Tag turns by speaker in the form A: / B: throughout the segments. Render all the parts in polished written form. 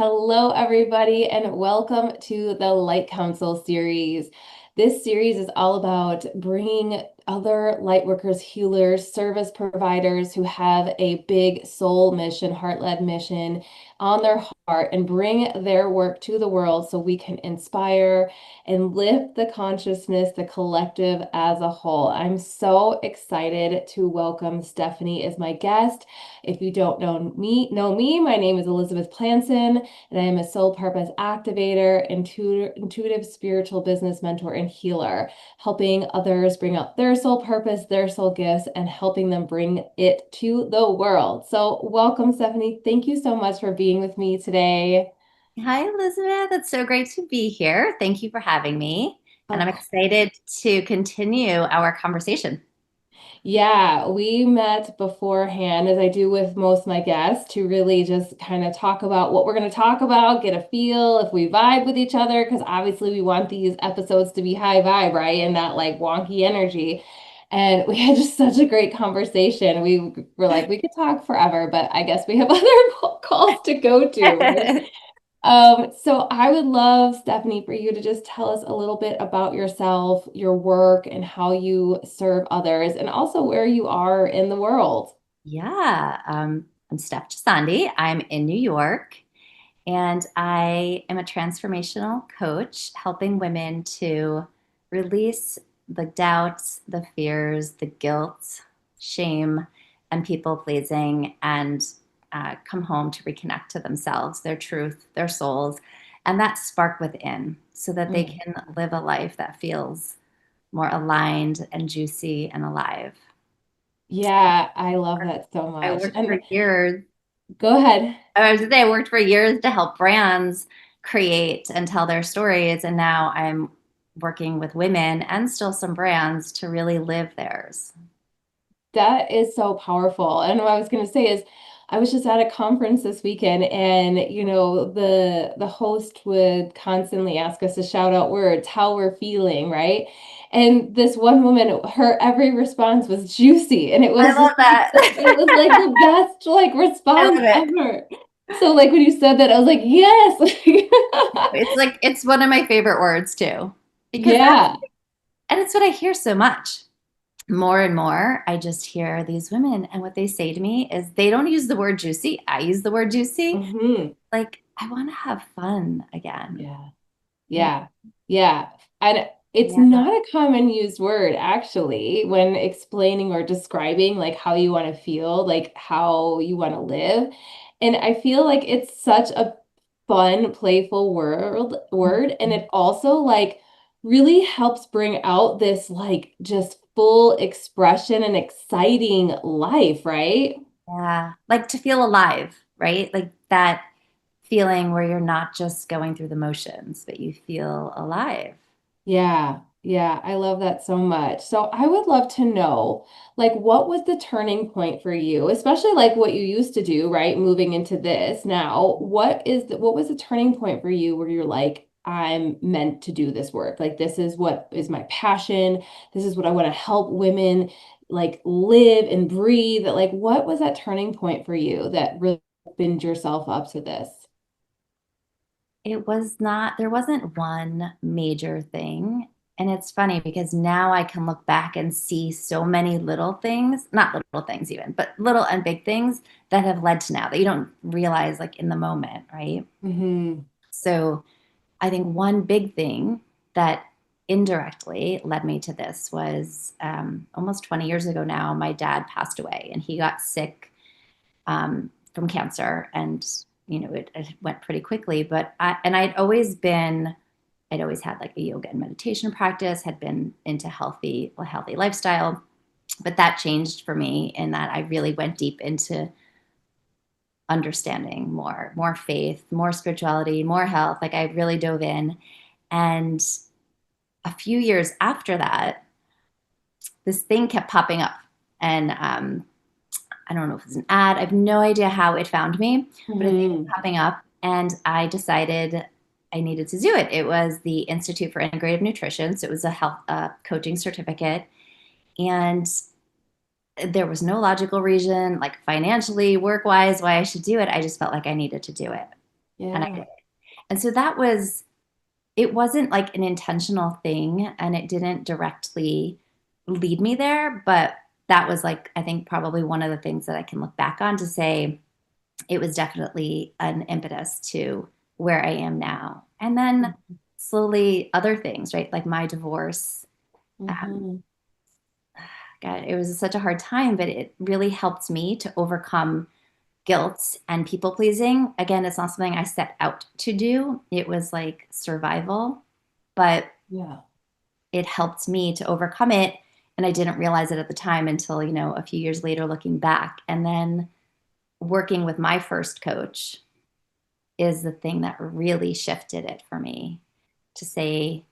A: Hello, everybody, and welcome to the Light Council series. This series is all about bringing other light workers, healers, service providers who have a big soul mission, heart-led mission on their heart and bring their work to the world so we can inspire and lift the consciousness, the collective as a whole. I'm so excited to welcome Stephanie as my guest. If you don't know me, my name is Elizabeth Plancon, and I am a soul purpose activator, intuitive spiritual business mentor, and healer, helping others bring out their soul purpose, their soul gifts, and helping them bring it to the world. So, welcome, Stephanie. Thank you so much for being with me today.
B: Hi, Elizabeth. It's so great to be here. Thank you for having me. And I'm
A: Of
B: excited to continue our conversation.
A: Yeah, we met beforehand, as I do with most of my guests, to really just kind of talk about what we're going to talk about, get a feel if we vibe with each other, because obviously we want these episodes to be high vibe, right? And that like wonky energy. And we had just such a great conversation. We were like, we could talk forever, but I guess we have other calls to go to, right? So I would love, Stephanie, for you to just tell us a little bit about yourself, your work, and how you serve others, and also where you are in the world.
B: I'm Steph Gisondi. I'm in New York, and I am a transformational coach helping women to release the doubts, the fears, the guilt, shame, and people pleasing, and come home to reconnect to themselves, their truth, their souls, and that spark within so that they
A: Mm.
B: can live a life that feels more aligned and juicy and alive.
A: Yeah, I love that so
B: I
A: much.
B: worked for
A: And
B: years.
A: go ahead.
B: I was gonna say I worked for years to help brands create and tell their stories, and now I'm working with women and still some brands to really live theirs.
A: That is so powerful. And what I was going to say is, I was just at a conference this weekend, and the host would constantly ask us to shout out words, how we're feeling, right? And this one woman, her every response was juicy, and it
B: I
A: was just
B: love that.
A: it was like the best like
B: I
A: response
B: love it.
A: ever. So like when you said that, I was like, yes.
B: It's one of my favorite words too, because
A: Yeah.
B: and it's what I hear so much. More and more, I just hear these women, and what they say to me is they don't use the word juicy. I use the word juicy.
A: Hmm.
B: Like, I want to have fun again.
A: Yeah.
B: You
A: Yeah. Yeah. And it's
B: know?
A: not a common used word actually when explaining or describing like how you want to feel, like how you want to live. And I feel like it's such a fun, playful word, and
B: Yeah.
A: it also like really helps bring out this like just full expression and exciting life, right?
B: Yeah. Like to feel alive, right? Like that feeling where you're not just going through the motions, but you feel alive.
A: Yeah, yeah, I love that so much. So I would love to know, like, what was the turning point for you, especially like what you used to do, right? Moving into this now, what was the turning point for you where you're like, I'm meant to do this work. Like, this is what is my passion. This is what I want to help women like live and breathe. Like, what was that turning point for you that really opened yourself up to this?
B: It was not, there wasn't one major thing. And it's funny because now I can look back and see so many little things, not little things even, but little and big things that have led to now that you don't realize like in the moment, right?
A: Hmm.
B: So I think one big thing that indirectly led me to this was almost 20 years ago now, my dad passed away and he got sick from cancer. And, it went pretty quickly. But I'd always had like a yoga and meditation practice, had been into a healthy lifestyle. But that changed for me in that I really went deep into understanding more faith, more spirituality, more health. Like I really dove in. And a few years after that, this thing kept popping up. And I don't know if it's an ad. I have no idea how it found me, but a thing was
A: Hmm.
B: popping up. And I decided I needed to do it. It was the Institute for Integrative Nutrition. So it was a health coaching certificate. And there was no logical reason, like financially, work wise, why I should do it. I just felt like I needed to do it. And
A: Yeah.
B: so it wasn't like an intentional thing and it didn't directly lead me there, but that was like, I think probably one of the things that I can look back on to say it was definitely an impetus to where I am now. And then slowly other things, right? Like my divorce. Um,
A: Mm-hmm.
B: God, it was such a hard time, but it really helped me to overcome guilt and people pleasing. Again, it's not something I set out to do. It was like survival, but
A: Yeah.
B: it helped me to overcome it. And I didn't realize it at the time until, a few years later looking back. And then working with my first coach is the thing that really shifted it for me to say,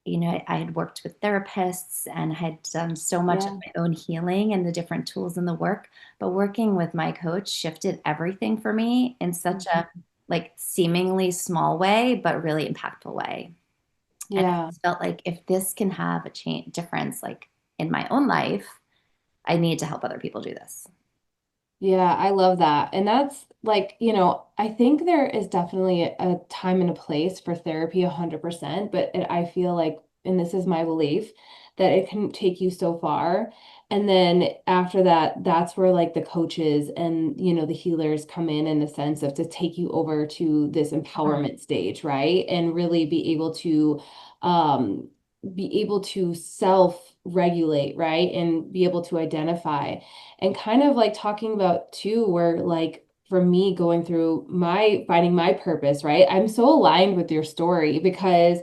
B: I had worked with therapists and had done so much of
A: Yeah.
B: my own healing and the different tools in the work, but working with my coach shifted everything for me in such a
A: Mhm.
B: like seemingly small way, but really impactful way. And I
A: Yeah.
B: just felt like if this can have a change difference like in my own life, I need to help other people do this.
A: Yeah, I love that. And that's like, I think there is definitely a time and a place for therapy 100%, but I feel like, and this is my belief, that it can take you so far. And then after that, that's where like the coaches and, the healers come in the sense of to take you over to this
B: Mhm.
A: empowerment stage, right? And really um, be able to self-regulate, right? And be able to identify and kind of like talking about too, where like for me going through my finding my purpose, right? I'm so aligned with your story because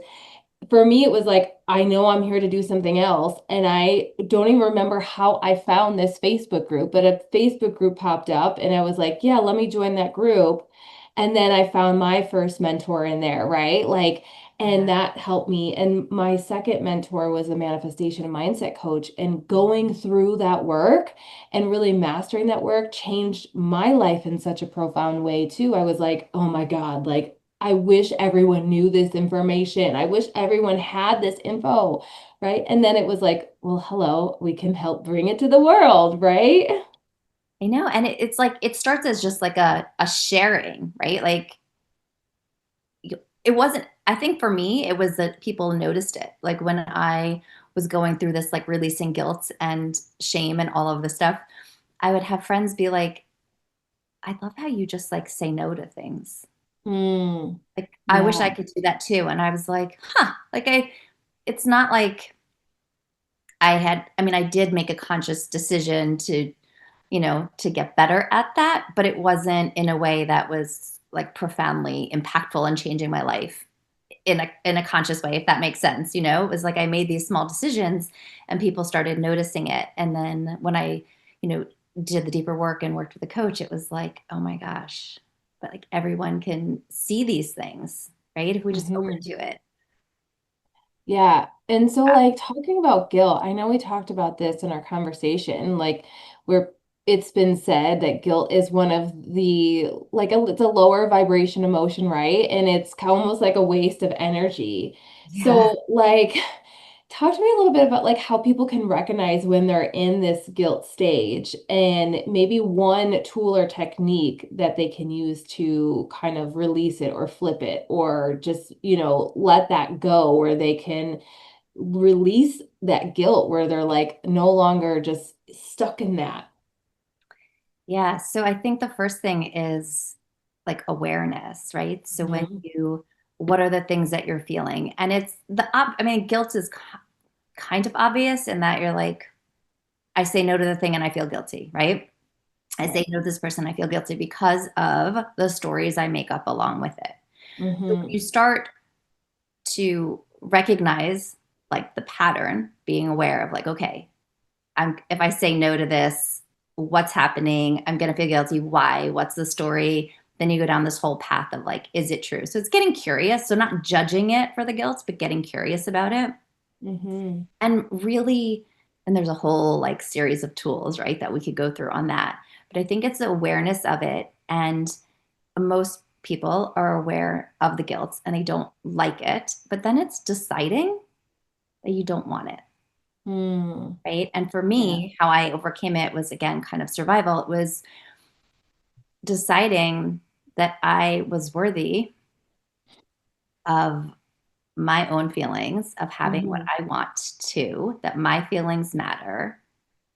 A: for me, it was like, I know I'm here to do something else. And I don't even remember how I found this Facebook group, but a Facebook group popped up and I was like, yeah, let me join that group. And then I found my first mentor in there, right? Like, and
B: Yeah.
A: that helped me. And my second mentor was a manifestation and mindset coach. And going through that work and really mastering that work changed my life in such a profound way, too. I was like, oh my God, like, I wish everyone knew this information. I wish everyone had this info, right? And then it was like, well, hello, we can help bring it to the world, right?
B: I know. And it's like, it starts as just like a sharing, right? Like it wasn't, I think for me, it was that people noticed it. Like when I was going through this, like releasing guilt and shame and all of this stuff, I would have friends be like, I love how you just like say no to things.
A: Hmm.
B: Like, I wish I
A: Yeah.
B: could do that too. And I was like, huh, like it's not like I mean, I did make a conscious decision to, to get better at that, but it wasn't in a way that was like profoundly impactful and changing my life in a conscious way, if that makes sense. It was like I made these small decisions and people started noticing it. And then when I, you know, did the deeper work and worked with a coach, it was like, oh my gosh, but like everyone can see these things, right? If we just open
A: Hmm.
B: to it.
A: Yeah. And so, like, talking about guilt, I know we talked about this in our conversation, like, where it's been said that guilt is one of the, like, it's a lower vibration emotion, right? And it's almost like a waste of energy.
B: Yeah.
A: So, like, talk to me a little bit about, like, how people can recognize when they're in this guilt stage and maybe one tool or technique that they can use to kind of release it or flip it or just, let that go where they can release that guilt where they're like no longer just stuck in that.
B: Yeah. So I think the first thing is like awareness, right? So
A: Mhm.
B: what are the things that you're feeling? And I mean, guilt is kind of obvious in that you're like, I say no to the thing and I feel guilty, right? I say
A: Right.
B: no to this person, I feel guilty because of the stories I make up along with it. So when you
A: Hmm.
B: start to recognize like the pattern, being aware of like, okay, if I say no to this, what's happening? I'm gonna feel guilty. Why? What's the story? Then you go down this whole path of like, is it true? So it's getting curious. So not judging it for the guilt, but getting curious about it.
A: Hmm.
B: And really, and there's a whole like series of tools, right, that we could go through on that. But I think it's the awareness of it. And most people are aware of the guilt and they don't like it. But then it's deciding that you don't want it.
A: Mm.
B: Right. And for
A: Yeah.
B: me, how I overcame it was again kind of survival. It was deciding that I was worthy of my own feelings, of having what
A: Mhm.
B: I want to, that my feelings matter,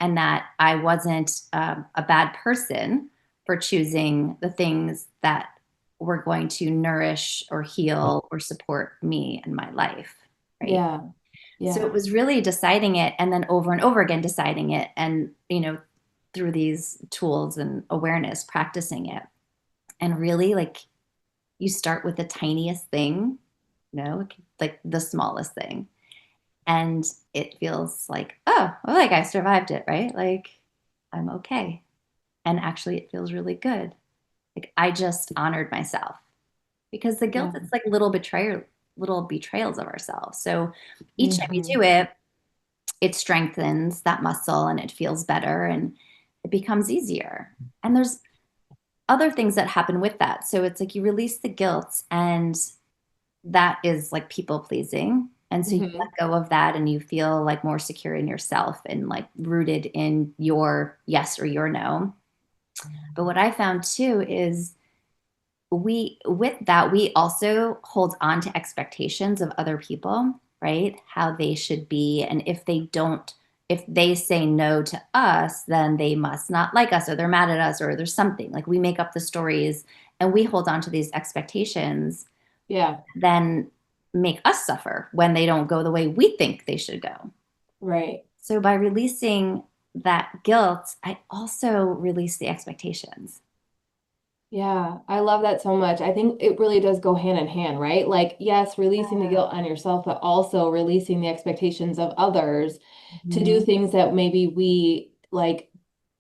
B: and that I wasn't a bad person for choosing the things that were going to nourish or heal or support me and my life. Right.
A: Yeah.
B: So it
A: Yeah.
B: was really deciding it and then over and over again deciding it and, through these tools and awareness, practicing it. And really like you start with the tiniest thing, like the smallest thing. And it feels like, oh, well, like I survived it, right? Like I'm okay. And actually, it feels really good. Like I just honored myself because the guilt,
A: Yeah.
B: it's like little betrayals of ourselves. So each time you
A: Hmm.
B: do it, it strengthens that muscle and it feels better and it becomes easier. And there's other things that happen with that. So it's like you release the guilt and that is like people pleasing. And so you let
A: Hmm.
B: go of that and you feel like more secure in yourself and like rooted in your yes or your no. But what I found too is with that, we also hold on to expectations of other people, right? How they should be. And if they say no to us, then they must not like us or they're mad at us or there's something. Like we make up the stories and we hold on to these expectations,
A: Yeah.
B: then make us suffer when they don't go the way we think they should go.
A: Right.
B: So by releasing that guilt, I also release the expectations.
A: Yeah, I love that so much. I think it really does go hand in hand, right? Like, yes, releasing the guilt on yourself, but also releasing the expectations of others to do
B: Mhm.
A: things that maybe we like.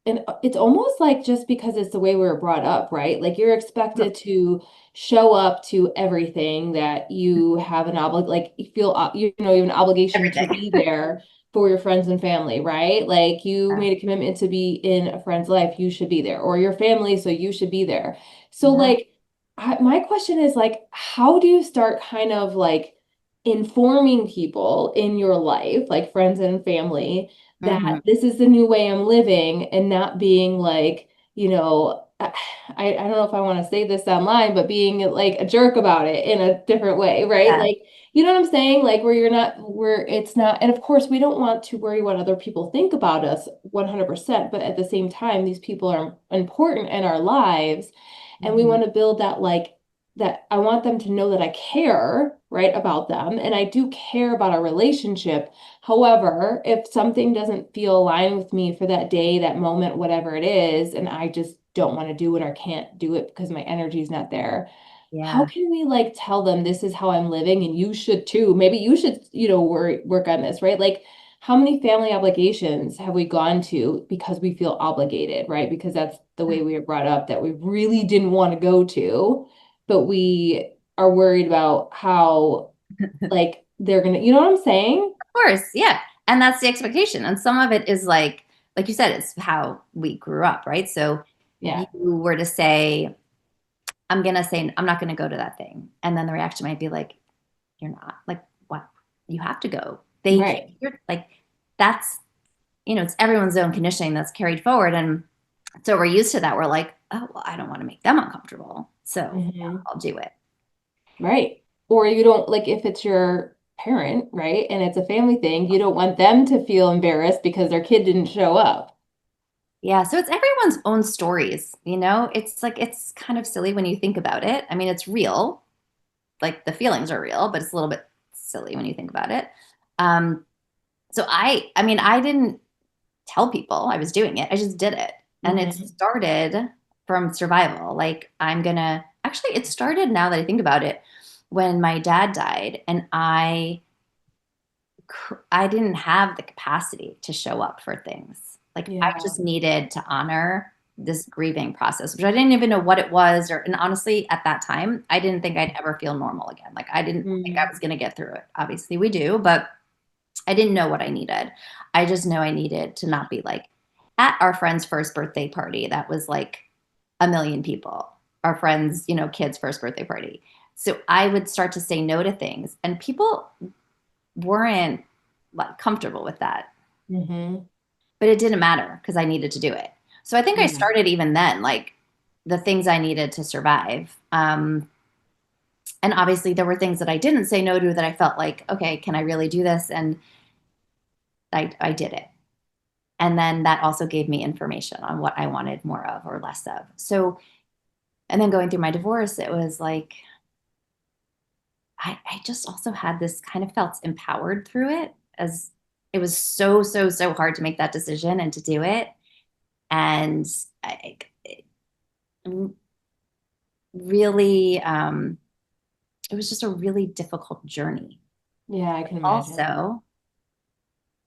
A: And it's almost like just because it's the way we were brought up, right? Like you're expected to show up to everything that you have an like you feel, you have an obligation to
B: Everything.
A: be there for your friends and family, right? Like you
B: Yeah.
A: made a commitment to be in a friend's life, you should be there, or your family, so you should be there. So
B: Yeah.
A: like, my question is like, how do you start kind of like informing people in your life, like friends and family, that
B: Hmm.
A: this is the new way I'm living and not being like, I don't know if I want to say this online, but being like a jerk about it in a different way, right?
B: Yeah.
A: Like, you know what I'm saying? Like where you're not, where it's not, and of course we don't want to worry what other people think about us 100%, but at the same time, these people are important in our lives and we
B: Hmm.
A: want to build that like that I want them to know that I care, right, about them and I do care about our relationship. However, if something doesn't feel aligned with me for that day, that moment, whatever it is, and I just don't want to do it or can't do it because my energy is not there, how
B: Yeah.
A: can we like tell them this is how I'm living and you should too? Maybe you should, work on this, right? Like how many family obligations have we gone to because we feel obligated, right? Because that's the way we were brought up that we really didn't want to go to, but we are worried about how like they're gonna, you know what I'm saying?
B: Of course. Yeah. And that's the expectation. And some of it is like you said, it's how we grew up, right? So you
A: Yeah,
B: were to say, I'm not going to go to that thing. And then the reaction might be like, you're not. Like, what? You have to go.
A: right.
B: You're like, that's, it's everyone's own conditioning that's carried forward. And so we're used to that. We're like, oh, well, I don't want to make them uncomfortable. So yeah,
A: Hmm.
B: I'll do it.
A: Right. Or you don't like if it's your parent, right? And it's a family thing, you don't want them to feel embarrassed because their kid didn't show up.
B: Yeah, so it's everyone's own stories, It's like it's kind of silly when you think about it. I mean, it's real, like the feelings are real, but it's a little bit silly when you think about it. Um, so I mean, I didn't tell people I was doing it. I just did it. And it
A: Hmm.
B: started from survival. Like it started now that I think about it, when my dad died and I didn't have the capacity to show up for things. Like I
A: Yeah.
B: just needed to honor this grieving process, which I didn't even know what it was. And honestly, at that time, I didn't think I'd ever feel normal again. Like I didn't think I
A: Mm.
B: was going to get through it. Obviously, we do, but I didn't know what I needed. I just know I needed to not be like at our friend's first birthday party. That was like a million people, our friends, kids' first birthday party. So I would start to say no to things, and people weren't like comfortable with that,
A: Hmm.
B: but it didn't matter because I needed to do it. So I think I
A: Yeah.
B: started even then, like the things I needed to survive. And obviously, there were things that I didn't say no to that I felt like, okay, can I really do this? And I did it. And then that also gave me information on what I wanted more of or less of. So, and then going through my divorce, it was like, I just also had this kind of felt empowered through it, as it was so, so, so hard to make that decision and to do it. And it really, it was just a really difficult journey.
A: Yeah, I can imagine.
B: Also,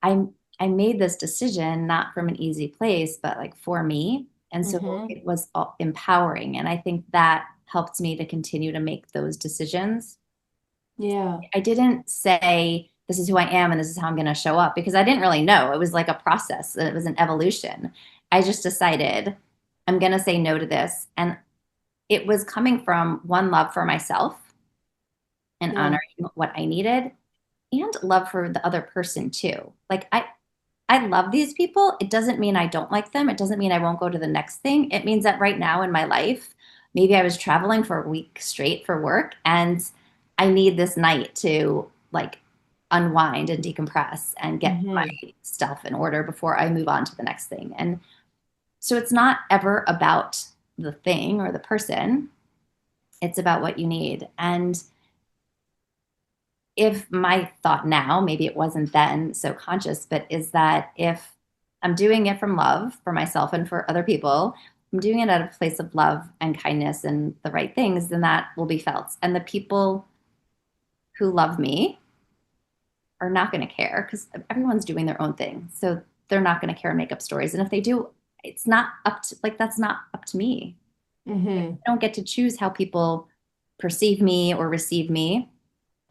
B: I I made this decision not from an easy place, but like for me. And so
A: Hmm.
B: it was empowering. And I think that helped me to continue to make those decisions.
A: Yeah.
B: I didn't say, this is who I am and this is how I'm going to show up, because I didn't really know. It was like a process, it was an evolution. I just decided I'm going to say no to this. And it was coming from one, love for myself and
A: Yeah.
B: honoring what I needed, and love for the other person too. Like I love these people. It doesn't mean I don't like them. It doesn't mean I won't go to the next thing. It means that right now in my life, maybe I was traveling for a week straight for work and I need this night to like unwind and decompress and get
A: Hmm.
B: my stuff in order before I move on to the next thing. And so it's not ever about the thing or the person, it's about what you need. And if my thought now, maybe it wasn't then so conscious, but is that if I'm doing it from love for myself and for other people, I'm doing it out of a place of love and kindness and the right things, then that will be felt. And the people who love me are not going to care because everyone's doing their own thing. So they're not going to care and make up stories. And if they do, it's not up to, like, that's not up to me.
A: Hmm.
B: I don't get to choose how people perceive me or receive me.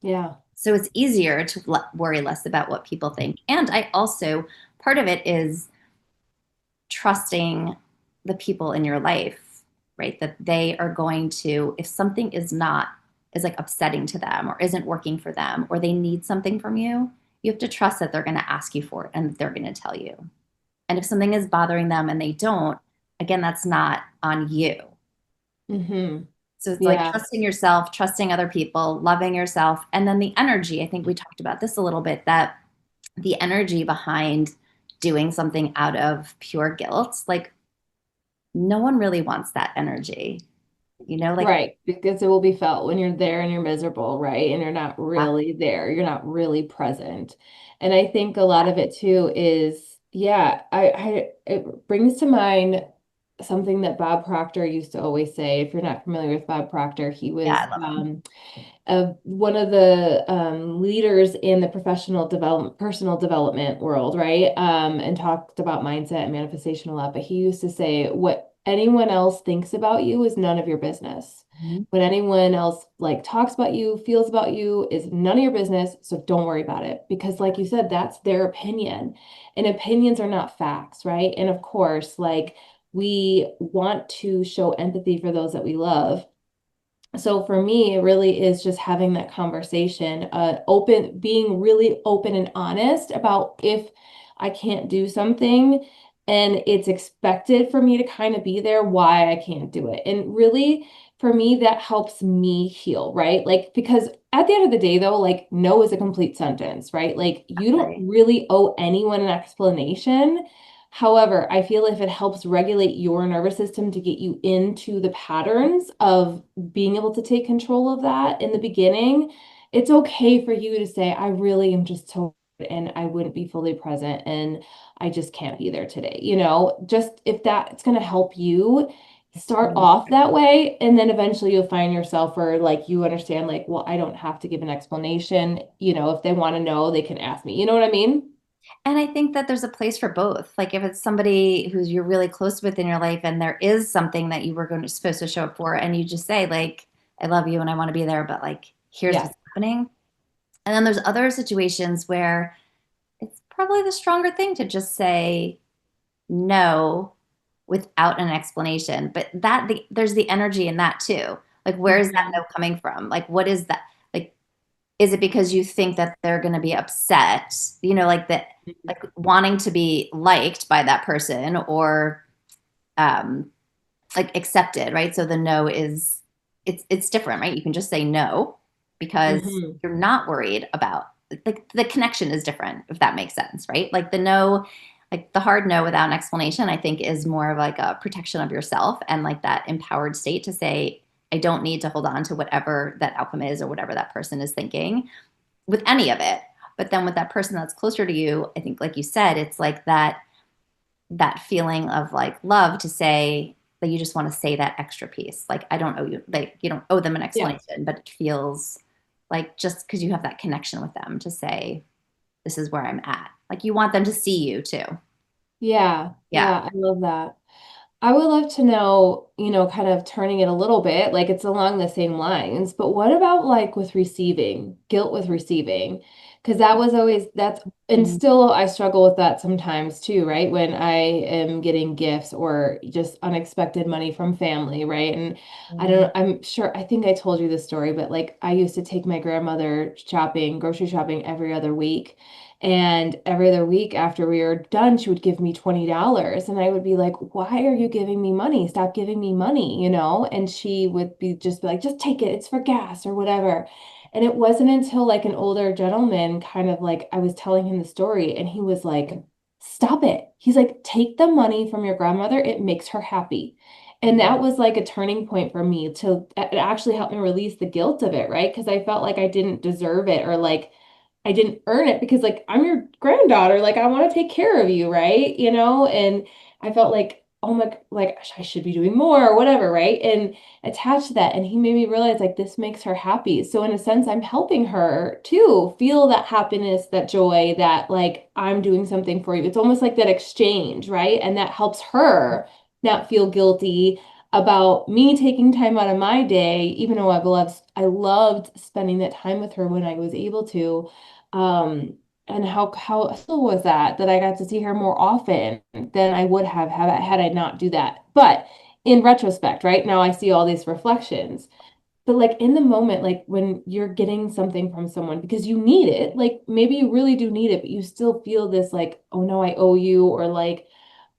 A: Yeah.
B: So it's easier to worry less about what people think. And I also, part of it is trusting the people in your life, right? That they are going to, if something is like upsetting to them or isn't working for them, or they need something from you, you have to trust that they're going to ask you for it and that they're going to tell you. And if something is bothering them and they don't, again, that's not on you.
A: Hmm.
B: So it's like
A: Yeah.
B: trusting yourself, trusting other people, loving yourself. And then the energy, I think we talked about this a little bit, that the energy behind doing something out of pure guilt, like no one really wants that energy, like
A: Right, because it will be felt when you're there and you're miserable, right? And you're not really there. You're not really present. And I think a lot of it too is, yeah, it brings to mind something that Bob Proctor used to always say. If you're not familiar with Bob Proctor, he
B: yeah,
A: was
B: I love them.
A: of one of the leaders in the personal development world, right? And talked about mindset and manifestation a lot. But he used to say, "What anyone else thinks about you is none of your business.
B: Mhm.
A: What anyone else like talks about you, feels about you is none of your business. So don't worry about it because, like you said, that's their opinion, and opinions are not facts, right? And of course, like we want to show empathy for those that we love, so for me, it really is just having that conversation, being really open and honest about if I can't do something and it's expected for me to kind of be there, why I can't do it. And really, for me, that helps me heal, right? Like, because at the end of the day, though, like, no is a complete sentence, right? Like, you don't
B: Right.
A: really owe anyone an explanation. However, I feel if it helps regulate your nervous system to get you into the patterns of being able to take control of that in the beginning, it's okay for you to say, I really am just tired and I wouldn't be fully present and I just can't be there today. Just if that's going to help you start
B: Mhm.
A: off that way, and then eventually you'll find yourself where like you understand, like, well, I don't have to give an explanation. If they want to know, they can ask me. You know what I mean?
B: And I think that there's a place for both. Like if it's somebody who's you're really close with in your life and there is something that you were supposed to show up for, and you just say like, I love you and I want to be there, but like, here's
A: Yeah.
B: what's happening. And then there's other situations where it's probably the stronger thing to just say no without an explanation. But there's the energy in that too. Like, where is that
A: Mhm.
B: no coming from? Like, what is that? Like, is it because you think that they're going to be upset? Like that, like wanting to be liked by that person, or um, like accepted, right? So the no is it's different, right? You can just say no because
A: Hmm.
B: you're not worried about like the connection is different, if that makes sense, right? Like the no, like the hard no without an explanation, I think is more of like a protection of yourself and like that empowered state to say, I don't need to hold on to whatever that outcome is or whatever that person is thinking with any of it. But then with that person that's closer to you, I think, like you said, it's like that feeling of like love to say that you just want to say that extra piece. Like, I don't owe you, like, you don't owe them an
A: Yeah.
B: explanation, but it feels like just because you have that connection with them to say, this is where I'm at. Like, you want them to see you too.
A: Yeah.
B: Yeah.
A: Yeah. I love that. I would love to know, kind of turning it a little bit, like it's along the same lines, but what about like with receiving, guilt with receiving? Because that was always, and
B: Mhm.
A: still I struggle with that sometimes too, right? When I am getting gifts or just unexpected money from family, right? And I'm sure, I think I told you this story, but like I used to take my grandmother shopping, grocery shopping every other week. And every other week after we were done, she would give me $20. And I would be like, why are you giving me money? Stop giving me money, And she would be like, just take it. It's for gas or whatever. And it wasn't until like an older gentleman kind of like I was telling him the story and he was like, stop it. He's like, take the money from your grandmother. It makes her happy. And that was like a turning point for me to it actually helped me release the guilt of it, right? Because I felt like I didn't deserve it or like I didn't earn it because like I'm your granddaughter, like I want to take care of you, right? And I felt like, oh my, like I should be doing more or whatever, right? And attached to that. And he made me realize like this makes her happy. So in a sense, I'm helping her to feel that happiness, that joy, that like I'm doing something for you. It's almost like that exchange, right? And that helps her not feel guilty about me taking time out of my day, even though I loved spending that time with her when I was able to. And how cool was that I got to see her more often than I would have had I not do that. But in retrospect, right now I see all these reflections. But like in the moment, like when you're getting something from someone because you need it, like maybe you really do need it, but you still feel this like, oh no, I owe you, or like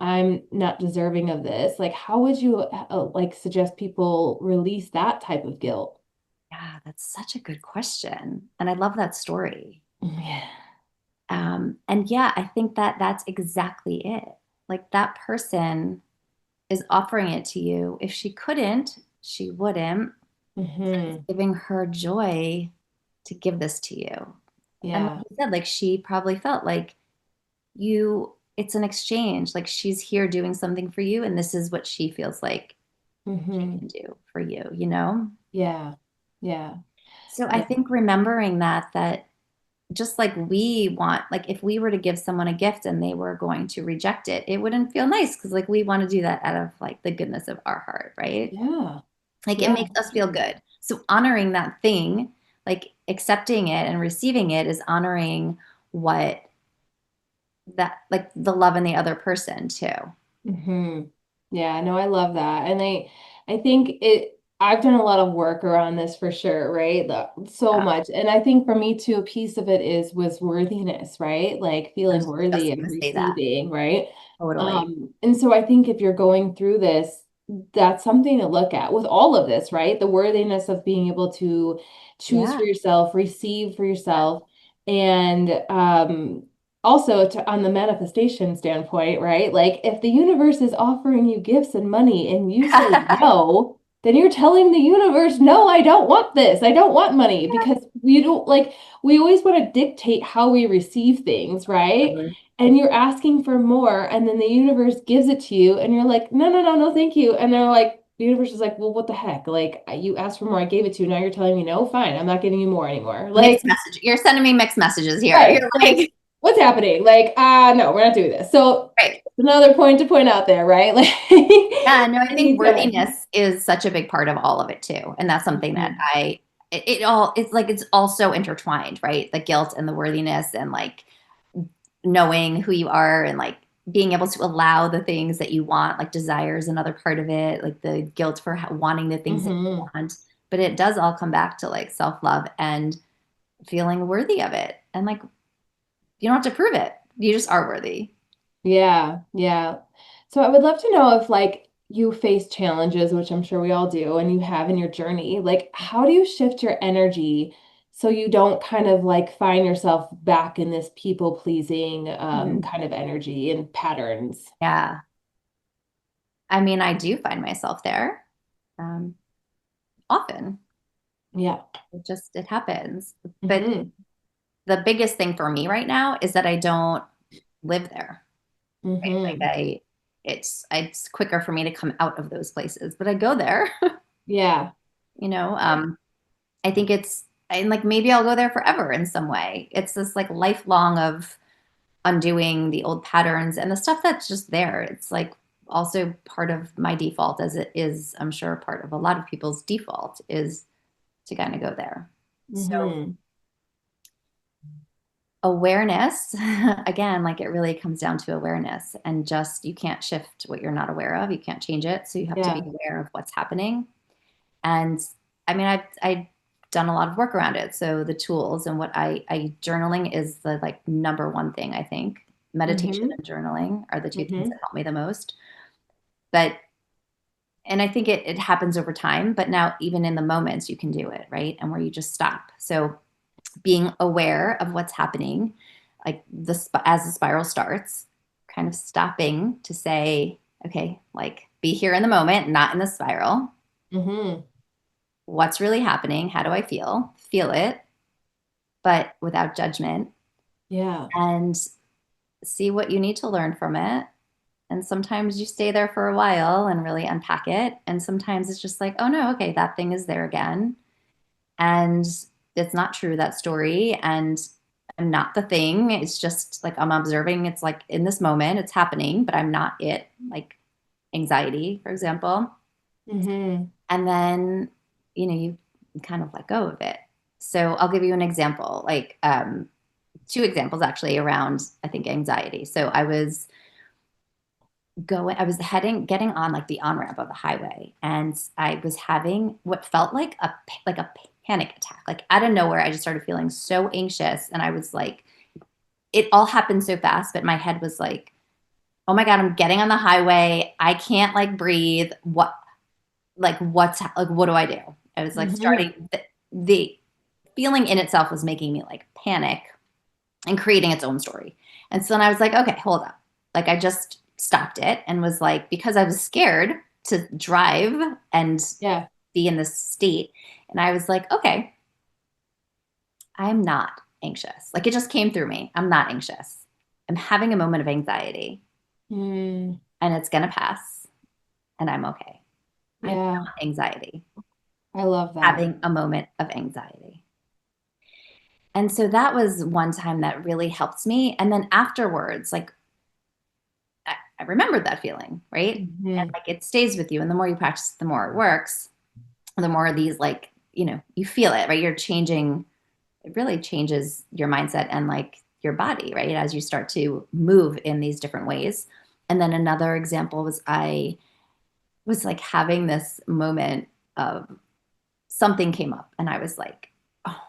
A: I'm not deserving of this. Like, how would you like suggest people release that type of guilt?
B: Yeah, that's such a good question. And I love that story.
A: Yeah.
B: And yeah, I think that that's exactly it. Like that person is offering it to you. If she couldn't, she wouldn't. It's
A: Hmm.
B: giving her joy to give this to you. And like
A: Yeah.
B: you said, like she probably felt like it's an exchange. Like she's here doing something for you, and this is what she feels like she
A: Hmm.
B: can do for you, you know?
A: Yeah. Yeah.
B: So I
A: Yeah.
B: think remembering that just like we want, like if we were to give someone a gift and they were going to reject it, it wouldn't feel nice because like we want to do that out of like the goodness of our heart, right?
A: Yeah.
B: Like it
A: Yeah.
B: makes us feel good. So honoring that thing, like accepting it and receiving it is honoring what that like the love in the other person too.
A: Hmm. Yeah, no, I love that. And I think I've done a lot of work around this for sure, right? So
B: Yeah,
A: much. And I think for me too, a piece of it was worthiness, right? Like
B: I
A: feeling
B: was just
A: worthy and
B: gonna say that.
A: receiving, right?
B: Totally.
A: And so I think if you're going through this, that's something to look at with all of this, right? The worthiness of being able to choose
B: Yeah.
A: for yourself, receive for yourself, and also on the manifestation standpoint, right? Like if the universe is offering you gifts and money and you say no, then you're telling the universe, no, I don't want this. I don't want money because we don't like we always want to dictate how we receive things, right?
B: Totally.
A: And you're asking for more and then the universe gives it to you and you're like, no, no, no, no, thank you. And they're like, the universe is like, well, what the heck? Like you asked for more, I gave it to you. Now you're telling me no, fine, I'm not giving you more anymore.
B: Mixed
A: Like
B: message. You're sending me mixed messages here.
A: right.
B: You're
A: Like,
B: like,
A: what's happening? Like, no, we're not doing this. So
B: right.
A: another point to point out there, right? Like,
B: Yeah, no, I
A: we
B: think
A: need to.
B: worthiness is such a big part of all of it too. And that's something that
A: Mhm.
B: it all, it's like, it's also intertwined, right? The guilt and the worthiness and like knowing who you are and like being able to allow the things that you want, like desires another part of it, like the guilt for wanting the things that you
A: Mhm.
B: want. But it does all come back to like self love and feeling worthy of it. And like, you don't have to prove it. You just are worthy.
A: Yeah, yeah. So I would love to know if like you face challenges, which I'm sure we all do, and you have in your journey, like how do you shift your energy so you don't kind of like find yourself back in this people pleasing
B: Mhm.
A: kind of energy and patterns?
B: Yeah. I mean, I do find myself there um, often.
A: Yeah.
B: It happens. But
A: Hmm.
B: the biggest thing for me right now is that I don't live there. Right? Like
A: Hmm.
B: it's quicker for me to come out of those places, but I go there.
A: Yeah.
B: you know, I think and like maybe I'll go there forever in some way. It's this like lifelong of undoing the old patterns and the stuff that's just there. It's like also part of my default, as it is, I'm sure, part of a lot of people's default is to kind of go there. So
A: Hmm.
B: awareness, again, like it really comes down to awareness, and just you can't shift what you're not aware of. You can't change it. So you have to be
A: Yeah.
B: aware of what's happening. And I mean, I've done a lot of work around it. So the tools and I journaling is the like number one thing, I think. Meditation
A: Hmm.
B: and journaling are the two things that
A: Hmm.
B: help me the most. But and I think it happens over time, but now even in the moments you can do it, right? And where you just stop. So being aware of what's happening, like as the spiral starts, kind of stopping to say, okay, like be here in the moment, not in the spiral.
A: Hmm.
B: What's really happening? How do I feel? Feel it, but without judgment,
A: Yeah.
B: and see what you need to learn from it. And sometimes you stay there for a while and really unpack it. And sometimes it's just like, oh no, okay, that thing is there again. And it's not true, that story. And I'm not the thing. It's just like I'm observing. It's like in this moment, it's happening, but I'm not it. Like anxiety, for example.
A: Hmm.
B: And then, you kind of let go of it. So I'll give you an example, like two examples actually around, I think, anxiety. So I was getting on like the on ramp of the highway, and I was having what felt like a panic attack. Like out of nowhere, I just started feeling so anxious, and I was like, it all happened so fast, but my head was like, oh my God, I'm getting on the highway. I can't like breathe. What do I do? I was like
A: Hmm.
B: starting the feeling in itself was making me like panic and creating its own story. And so then I was like, okay, hold up. Like I just stopped it and was like, because I was scared to drive and
A: Yeah.
B: be in this state. And I was like, okay, I'm not anxious. Like it just came through me. I'm not anxious. I'm having a moment of anxiety
A: Mm.
B: and it's going to pass and I'm okay. I'm
A: Yeah.
B: not anxiety,
A: I love that.
B: having a moment of anxiety. And so that was one time that really helped me. And then afterwards, like I remembered that feeling, right? And
A: Hmm.
B: like it stays with you. And the more you practice, the more it works. The more these like, you feel it, right? You're changing, it really changes your mindset and like your body, right? As you start to move in these different ways. And then another example was I was like having this moment of something came up and I was like, oh,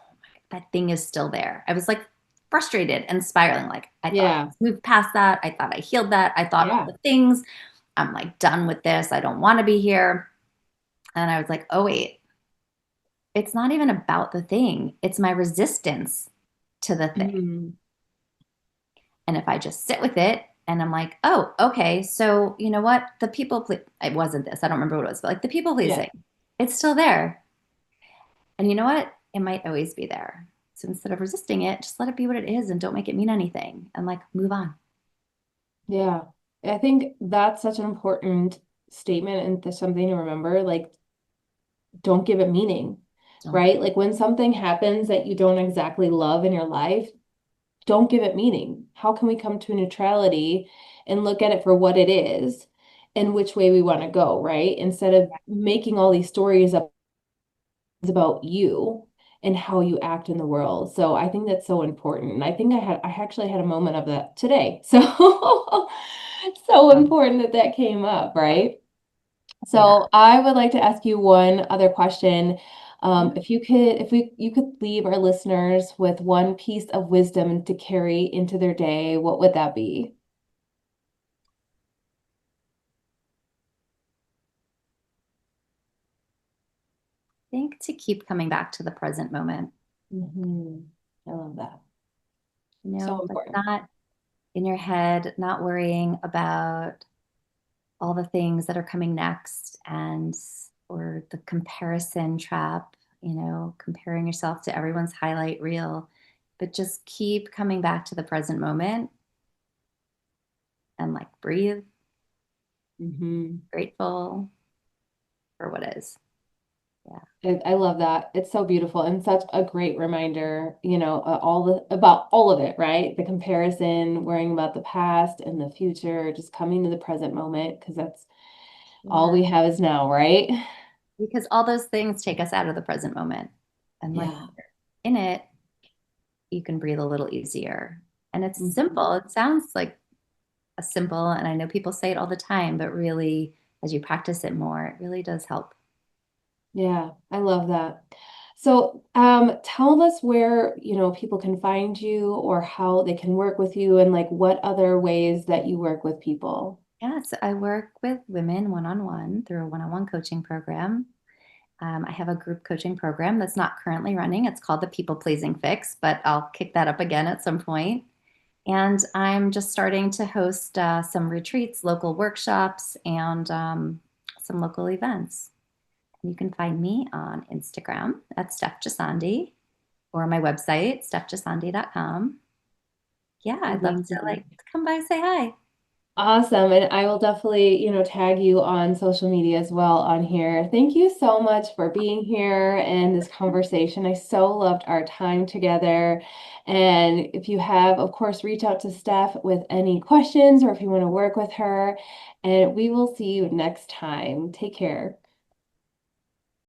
B: that thing is still there. I was like frustrated and spiraling. Like I thought
A: Yeah.
B: I moved past that. I thought I healed that. I thought all
A: Yeah.
B: the things. I'm like done with this. I don't want to be here. And I was like, oh, wait, it's not even about the thing. It's my resistance to the thing.
A: Mm.
B: And if I just sit with it and I'm like, oh, okay. So you know what? It wasn't this. I don't remember what it was, but like the people
A: Yeah.
B: pleasing, it's still there. And you know what? It might always be there. So instead of resisting it, just let it be what it is and don't make it mean anything and like move on.
A: Yeah. I think that's such an important statement and something to remember. Like, don't give it meaning,
B: Don't.
A: right? Like when something happens that you don't exactly love in your life, don't give it meaning. How can we come to neutrality and look at it for what it is and which way we want to go, right? Instead of making all these stories up about you and how you act in the world. So I think that's so important. And I actually had a moment of that today. So so important that that came up, right?
B: Yeah.
A: So I would like to ask you one other question. If you could leave our listeners with one piece of wisdom to carry into their day, what would that be?
B: to keep coming back to the present moment.
A: I love that. So
B: Like
A: important.
B: not in your head, not worrying about all the things that are coming next and or the comparison trap, comparing yourself to everyone's highlight reel, but just keep coming back to the present moment and like breathe,
A: hmm
B: grateful for what is. Yeah.
A: I love that. It's so beautiful and such a great reminder, about all of it, right? The comparison, worrying about the past and the future, just coming to the present moment, because that's all
B: Yeah.
A: we have is now, right?
B: Because all those things take us out of the present moment. And when
A: Yeah.
B: you're in it, you can breathe a little easier. And it's
A: Mhm.
B: simple. It sounds like a simple, and I know people say it all the time, but really, as you practice it more, it really does help.
A: Yeah, I love that. So, tell us where, people can find you or how they can work with you and like what other ways that you work with people.
B: Yeah, so I work with women one on one through a one on one coaching program. I have a group coaching program that's not currently running. It's called the People Pleasing Fix, but I'll kick that up again at some point. And I'm just starting to host some retreats, local workshops, and some local events. You can find me on Instagram at Steph Gisondi or my website, stephgisondi.com. Yeah, I'd love to
A: Amazing.
B: come by and say hi.
A: Awesome. And I will definitely, tag you on social media as well on here. Thank you so much for being here and this conversation. I so loved our time together. And if you have, of course, reach out to Steph with any questions or if you want to work with her. And we will see you next time. Take care.